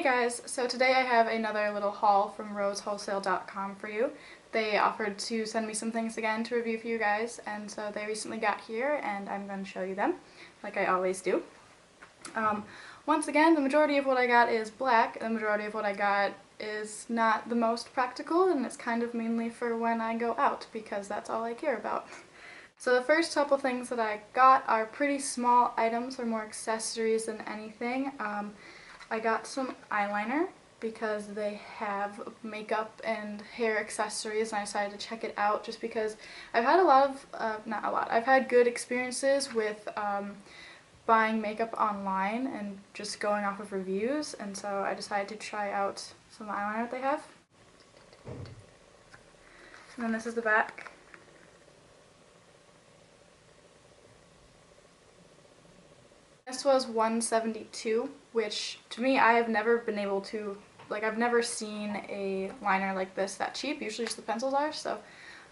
guys, so today I have another little haul from rosewholesale.com for you. They offered to send me some things again to review for you guys, and so they recently got here and I'm going to show you them, like I always do. Once again, the majority of what I got is black, and the majority of what I got is not the most practical, and it's kind of mainly for when I go out, because that's all I care about. So the first couple things that I got are pretty small items, or more accessories than anything. I got some eyeliner because they have makeup and hair accessories, and I decided to check it out just because I've had I've had good experiences with buying makeup online and just going off of reviews, and so I decided to try out some eyeliner that they have. And then this is the back. This was $172, which to me, I have never been able to, I've never seen a liner like this that cheap. Usually just the pencils are, so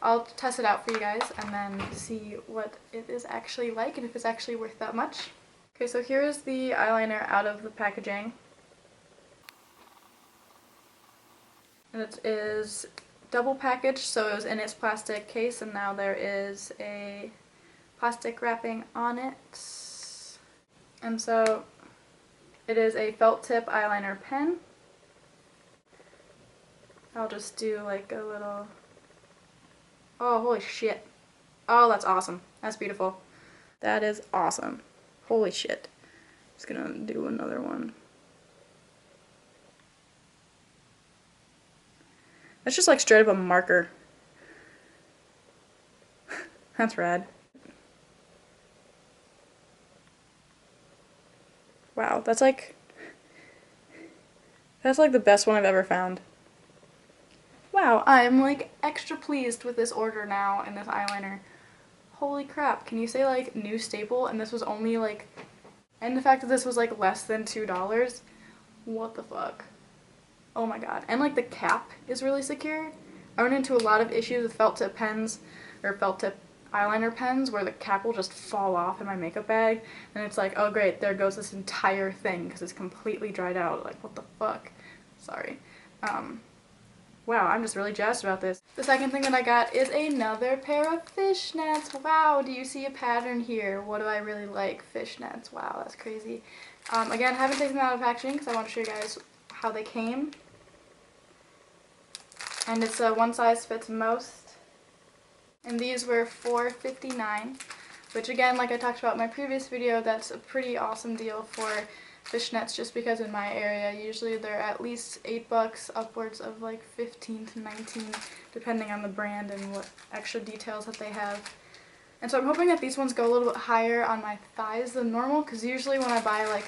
I'll test it out for you guys and then see what it is actually like and if it's actually worth that much. Okay, so here is the eyeliner out of the packaging. And it is double packaged, so it was in its plastic case and now there is a plastic wrapping on it. And so it is a felt tip eyeliner pen. I'll just do like a little, oh holy shit. Oh, that's awesome. That's beautiful. That is awesome. Holy shit. Just gonna do another one. That's just like straight up a marker. That's rad. Wow, that's like the best one I've ever found. Wow, I'm like extra pleased with this order now and this eyeliner. Holy crap, can you say like new staple and this was only like, and the fact that this was like less than $2. What the fuck? Oh my god. And like the cap is really secure. I run into a lot of issues with felt tip pens or felt tip eyeliner pens where the cap will just fall off in my makeup bag and it's like, oh great, there goes this entire thing because it's completely dried out. Like, what the fuck? Sorry. Wow, I'm just really jazzed about this. The second thing that I got is another pair of fishnets. Wow, do you see a pattern here? What do I really like? Fishnets. Wow, that's crazy. Again, I haven't taken them out of packaging because I want to show you guys how they came. And it's a one size fits most. And these were $4.59, which again, like I talked about in my previous video, that's a pretty awesome deal for fishnets just because in my area, usually they're at least $8, upwards of like 15 to 19, depending on the brand and what extra details that they have. And so I'm hoping that these ones go a little bit higher on my thighs than normal, because usually when I buy like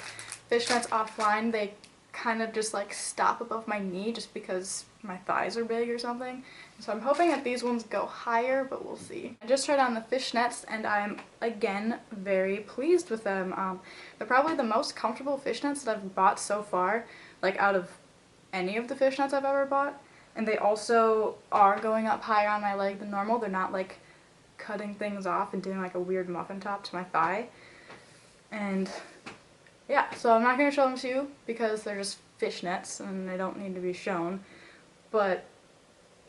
fishnets offline, they kind of just like stop above my knee just because my thighs are big or something. So I'm hoping that these ones go higher, but we'll see. I just tried on the fishnets and I'm again very pleased with them. They're probably the most comfortable fishnets that I've bought so far, like out of any of the fishnets I've ever bought. And they also are going up higher on my leg than normal. They're not like cutting things off and doing like a weird muffin top to my thigh. And yeah, so I'm not going to show them to you because they're just fishnets and they don't need to be shown. But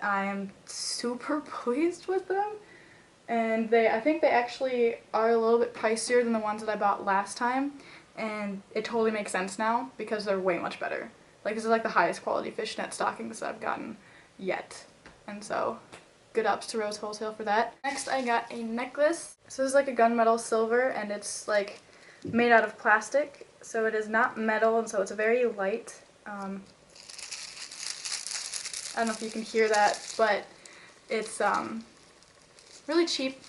I am super pleased with them. And I think they actually are a little bit pricier than the ones that I bought last time. And it totally makes sense now because they're way much better. Like, this is like the highest quality fishnet stockings that I've gotten yet. And so, good ups to Rose Wholesale for that. Next, I got a necklace. So this is like a gunmetal silver and it's like made out of plastic. So it is not metal and so it's very light. I don't know if you can hear that, but it's really cheap,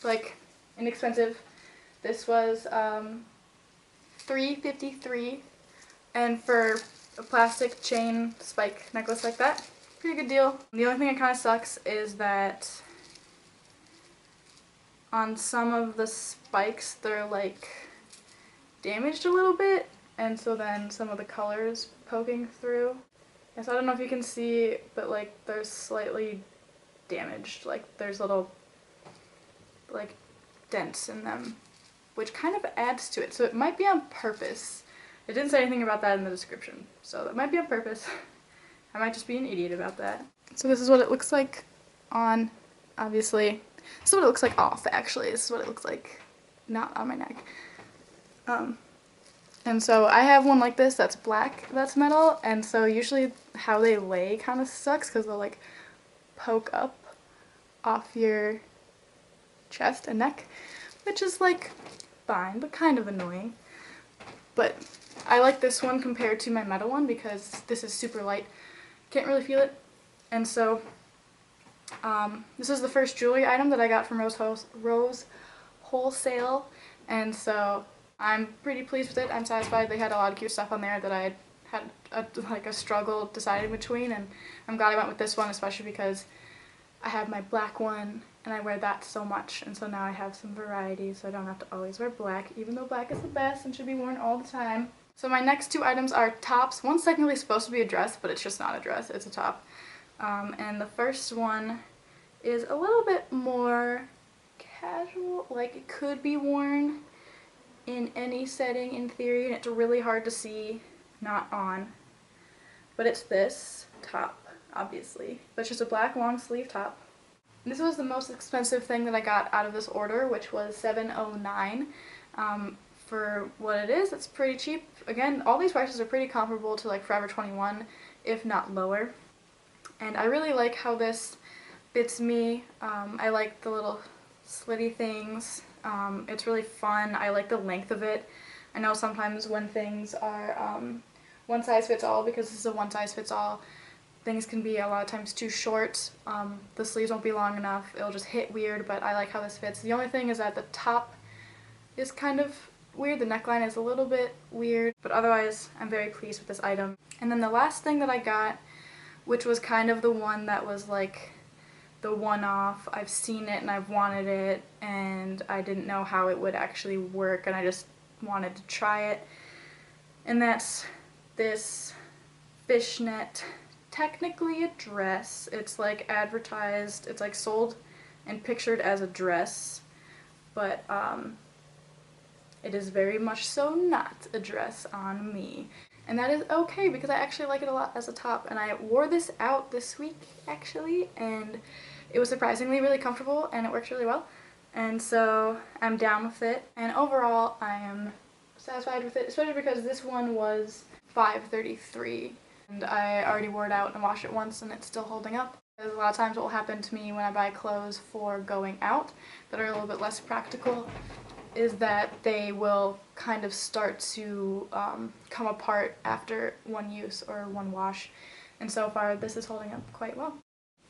like inexpensive. This was $3.53, and for a plastic chain spike necklace like that, pretty good deal. The only thing that kind of sucks is that on some of the spikes they're like damaged a little bit, and so then some of the color is poking through. Yes, I don't know if you can see, but like they're slightly damaged. Like there's little like dents in them, which kind of adds to it. So it might be on purpose. It didn't say anything about that in the description, So that might be on purpose. I might just be an idiot about that. So this is what it looks like on, obviously. This is what it looks like off, actually. This is what it looks like not on my neck. And so I have one like this that's black, that's metal, and so usually how they lay kind of sucks because they'll like poke up off your chest and neck, which is like fine, but kind of annoying. But I like this one compared to my metal one because this is super light. Can't really feel it. And so this is the first jewelry item that I got from Rose Wholesale, and so I'm pretty pleased with it. I'm satisfied. They had a lot of cute stuff on there that I had a struggle deciding between, and I'm glad I went with this one, especially because I have my black one and I wear that so much, and so now I have some variety, so I don't have to always wear black, even though black is the best and should be worn all the time. So my next two items are tops. One's technically supposed to be a dress, but it's just not a dress, it's a top. And the first one is a little bit more casual, like it could be worn in any setting in theory, and it's really hard to see not on. But it's this top, obviously. But it's just a black long sleeve top. This was the most expensive thing that I got out of this order, which was $7.09. For what it is, it's pretty cheap. Again, all these prices are pretty comparable to like Forever 21, if not lower. And I really like how this fits me. I like the little slitty things. It's really fun. I like the length of it. I know sometimes when things are one size fits all, because this is a one size fits all, things can be a lot of times too short. The sleeves won't be long enough. It'll just hit weird, but I like how this fits. The only thing is that the top is kind of weird. The neckline is a little bit weird, but otherwise I'm very pleased with this item. And then the last thing that I got, which was kind of the one that was like the one-off. I've seen it and I've wanted it, and I didn't know how it would actually work, and I just wanted to try it. And that's this fishnet, technically a dress. It's like advertised, it's like sold and pictured as a dress, but it is very much so not a dress on me. And that is okay because I actually like it a lot as a top, and I wore this out this week actually, and it was surprisingly really comfortable and it works really well, and so I'm down with it. And overall I am satisfied with it, especially because this one was $5.33 and I already wore it out and washed it once and it's still holding up. Because a lot of times what will happen to me when I buy clothes for going out that are a little bit less practical is that they will kind of start to come apart after one use or one wash, and so far this is holding up quite well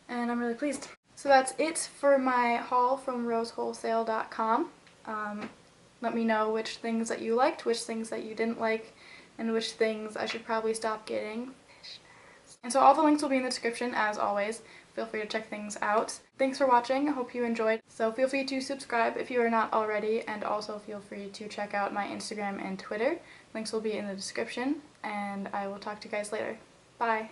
and I'm really pleased. So that's it for my haul from rosewholesale.com. Let me know which things that you liked, which things that you didn't like, and which things I should probably stop getting. And so all the links will be in the description as always. Feel free to check things out. Thanks for watching. I hope you enjoyed. So feel free to subscribe if you are not already, and also feel free to check out my Instagram and Twitter. Links will be in the description, and I will talk to you guys later. Bye!